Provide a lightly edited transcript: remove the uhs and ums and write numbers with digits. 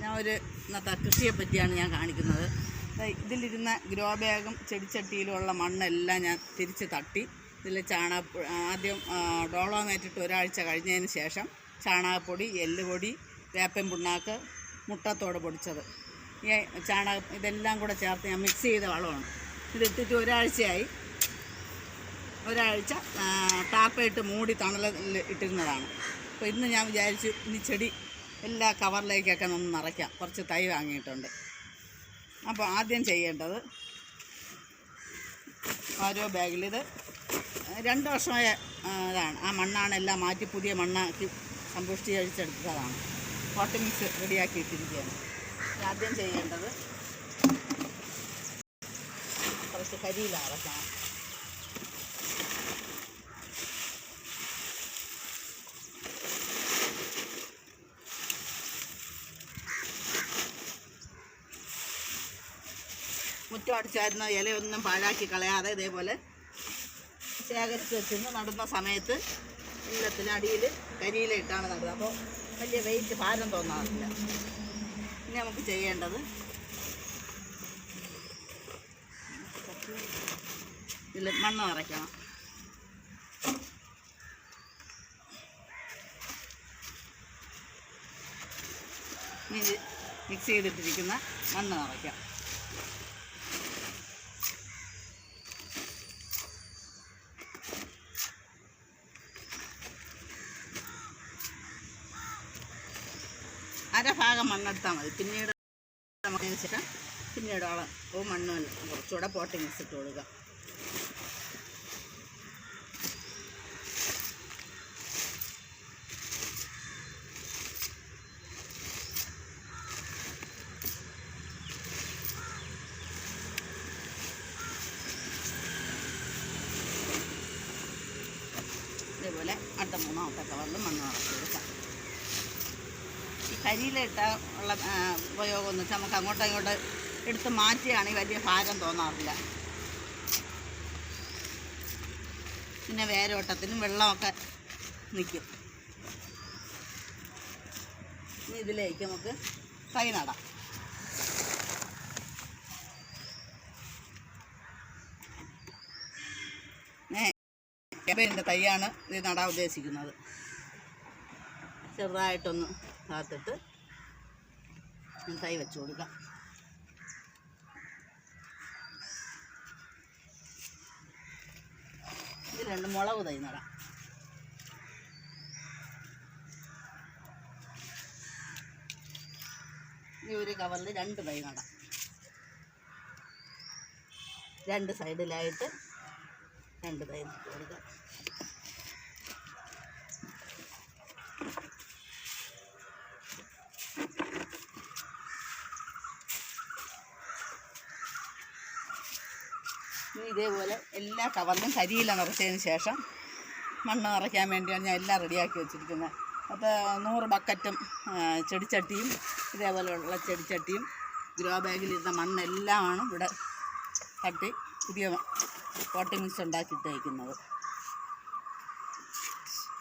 ഇന്നത്തെ കൃഷിയെ പറ്റിയാണ് ഞാൻ കാണിക്കുന്നത്. ഇതിലിരുന്ന ഗ്രോ ബാഗും ചെടിച്ചട്ടിയിലുള്ള മണ്ണെല്ലാം ഞാൻ തിരിച്ച് തട്ടി ഇതിൽ ആദ്യം ഡോളോമേറ്റ് ഇട്ട് ഒരാഴ്ച കഴിഞ്ഞതിന് ശേഷം ചാണകപ്പൊടി, എല്ലുപൊടി, വേപ്പൻ പിണ്ണാക്ക്, മുട്ടത്തോട് പൊടിച്ചത്, ഇതെല്ലാം കൂടെ ചേർത്ത് ഞാൻ മിക്സ് ചെയ്ത വളമാണ്. ഇതിട്ടിട്ട് ഒരാഴ്ചയായി. ഒരാഴ്ച ടാപ്പയിട്ട് മൂടി തണലിൽ ഇട്ടിരുന്നതാണ്. അപ്പോൾ ഇന്ന് ഞാൻ വിചാരിച്ചു ഇനി ചെടി എല്ലാ കവറിലേക്കൊക്കെ ഒന്ന് നിറയ്ക്കാം. കുറച്ച് തൈ വാങ്ങിയിട്ടുണ്ട്. അപ്പോൾ ആദ്യം ചെയ്യേണ്ടത് ഓരോ ബാഗിലിത് 2 വർഷമായ ഇതാണ്. ആ മണ്ണാണ് എല്ലാം മാറ്റി പുതിയ മണ്ണാക്കി സമ്പുഷ്ടീകരിച്ചെടുത്തതാണ്. പോട്ട് മിക്സ് റെഡിയാക്കി ഇട്ടിരിക്കുകയാണ്. ആദ്യം ചെയ്യേണ്ടത് കുറച്ച് കരിയില അറക്കണം. മുറ്റം അടിച്ചായിരുന്ന ഇലയൊന്നും പാഴാക്കി കളയാതെ ഇതേപോലെ ശേഖരിച്ച് വെച്ചിരുന്ന് നടുന്ന സമയത്ത് എല്ലാത്തിനും അടിയിൽ കരിയില ഇട്ടാണ് നടുന്നത്. അപ്പോൾ വലിയ വെയിറ്റ് ഭാരം തോന്നാറില്ല. ഇനി നമുക്ക് ചെയ്യേണ്ടത് ഇതിൽ മണ്ണ് നിറയ്ക്കണം. ഇനി മിക്സ് ചെയ്തിട്ടിരിക്കുന്ന മണ്ണ് നിറയ്ക്കാം. അരഭാഗം മണ്ണെടുത്താൽ മതി. പിന്നീട് ശേഷം പിന്നീട് മണ്ണ് കുറച്ചുകൂടെ പോട്ട് മിക്സ് ഇട്ട് കൊടുക്കുക. ഇതേപോലെ അടുത്ത 3ാമത്തെ കവറിൽ മണ്ണ് നിറച്ച് കൊടുക്കാം. ഈ കരിയിലിട്ട ഉള്ള ഉപയോഗം എന്ന് വെച്ചാൽ നമുക്ക് അങ്ങോട്ടും ഇങ്ങോട്ട് എടുത്ത് മാറ്റിയാണെങ്കിൽ വലിയ ഭാരം തോന്നാറില്ല. പിന്നെ വേരോട്ടത്തിനും വെള്ളമൊക്കെ നിൽക്കും. ഇനി ഇതിലേക്ക് നമുക്ക് തൈ നടാം. കേബേജിൻ്റെ തൈയാണ് ഇത് നടാൻ ഉദ്ദേശിക്കുന്നത്. ചെറുതായിട്ടൊന്ന് കാത്തിട്ട് തൈ വെച്ച് കൊടുക്കാം. ഇത് 2 മുളക് തൈ നടാം. ഈ ഒരു കവറിൽ 2 തൈ നടാം. 2 സൈഡിലായിട്ട് 2 തൈ നട്ട് കൊടുക്കാം. ഇനി ഇതേപോലെ എല്ലാ കവറിലും കരിയില നിറച്ചതിന് ശേഷം മണ്ണ് നിറയ്ക്കാൻ വേണ്ടിയാണ് ഞാൻ എല്ലാം റെഡിയാക്കി വെച്ചിരിക്കുന്നത്. അപ്പോൾ 100 ബക്കറ്റും ചെടിച്ചട്ടിയും ഇതേപോലെയുള്ള ചെടിച്ചട്ടിയും ഗ്രോ ബാഗിലിരുന്ന മണ്ണെല്ലാമാണ് ഇവിടെ തട്ടി പുതിയ പോട്ട് മിക്സ് ഉണ്ടാക്കിയിട്ട് വയ്ക്കുന്നത്.